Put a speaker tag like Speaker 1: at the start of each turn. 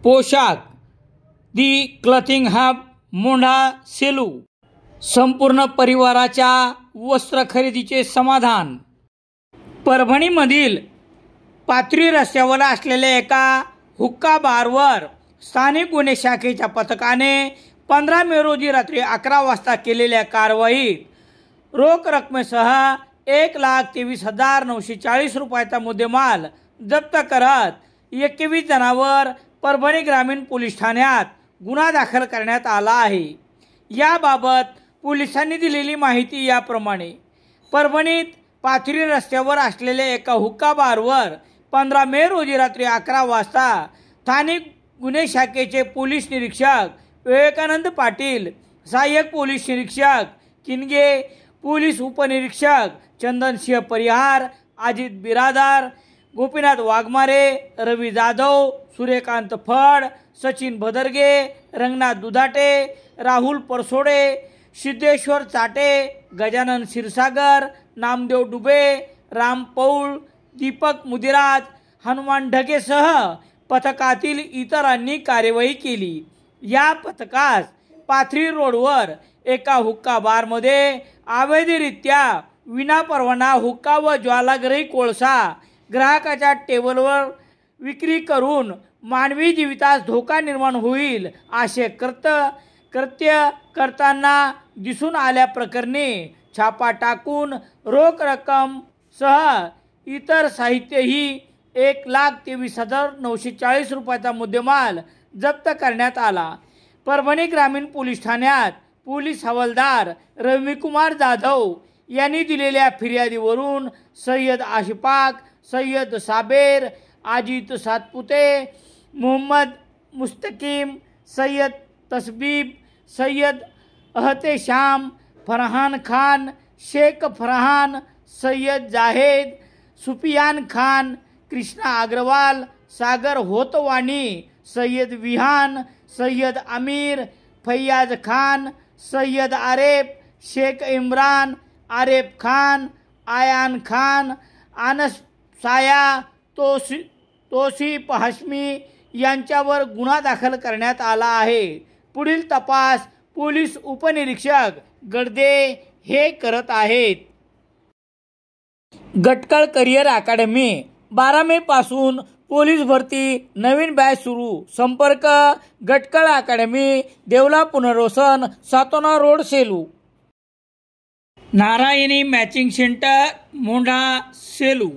Speaker 1: पोशाख दी क्लथिंग हब मोंढा सेलू संपूर्ण परिवाराच्या वस्त्र खरेदीचे समाधान। परभणीमधील पाथरी रस्त्यावर असलेल्या एका हुक्का बारवर स्थानिक गुन्हे शाखेच्या पथकाने 15 मे रोजी रात्री 11 वाजता केलेल्या कारवाईत रोख रकमेसह 1,23,940 रुपयाचा मुद्देमाल जप्त करत 21 जणांवर परभणी ग्रामीण पोलीस ठाण्यात गुन्हा दाखल करण्यात आला आहे। याबाबत पोलिसांनी दिलेली माहिती याप्रमाणे, परभणीत पाथरी रस्त्यावर असलेल्या एका हुक्का बारवर 15 मे रोजी रात्री 11 वाजता स्थानिक गुन्हे शाखेचे पोलीस निरीक्षक विवेकानंद पाटील, सहाय्यक पोलीस निरीक्षक किनगे, पोलीस उपनिरीक्षक चंदनसिंह परिहार, अजित बिरादार, गोपीनाथ वाघमारे, रवी जाधव, सूर्यकांत फड, सचिन भदरगे, रंगनाथ दुधाटे, राहुल परसोडे, सिद्धेश्वर चाटे, गजानन क्षीरसागर, नामदेव डुबे, राम पौळ, दीपक मुदिराज, हनुमान ढगेसह पथकातील इतरांनी कार्यवाही केली। या पथकास पाथरी रोडवर एका हुक्का बारमध्ये अवैधरित्या विनापरवाना हुक्का व ज्वालाग्रही कोळसा ग्राहकाच्या टेबलवर विक्री करून मानवी जीवितास धोका निर्माण होईल असे कृत्य करताना दिसून आल्या प्रकरणी छापा टाकून रोख रक्कम सह इतर साहित्यही 1,23,940 रुपयाचा मुद्देमाल जप्त करण्यात आला। परभणी ग्रामीण पोलीस ठाण्यात पोलीस हवालदार रविकुमार जाधव यांनी दिलेल्या फिर्यादीवरून सय्यद आशिफाक, सय्यद साबेर, अजित सातपुते, मोहम्मद मुस्तकीम, सय्यद तसबीब, सय्यद अहतेशाम, फरहान खान, शेख फरहान, सय्यद जाहेद, सुफियान खान, कृष्णा अग्रवाल, सागर होतवानी, सय्यद विहान, सय्यद अमीर, फैयाज खान, सय्यद आरेफ, शेख इम्रान, आरेफ खान, आयान खान, अनस साया, तोसिफ हाशमी यांच्यावर गुन्हा दाखल करण्यात आला आहे। पुढील तपास पोलीस उपनिरीक्षक गडदे हे करत आहेत। गटकळ करिअर अकॅडमी 12 मे पासून पोलीस भरती नवीन बॅच सुरू। संपर्क गटकळ अकॅडमी, देवला पुनर्वसन, Satona road, Selu. Narayani matching centre, Mondha, Selu.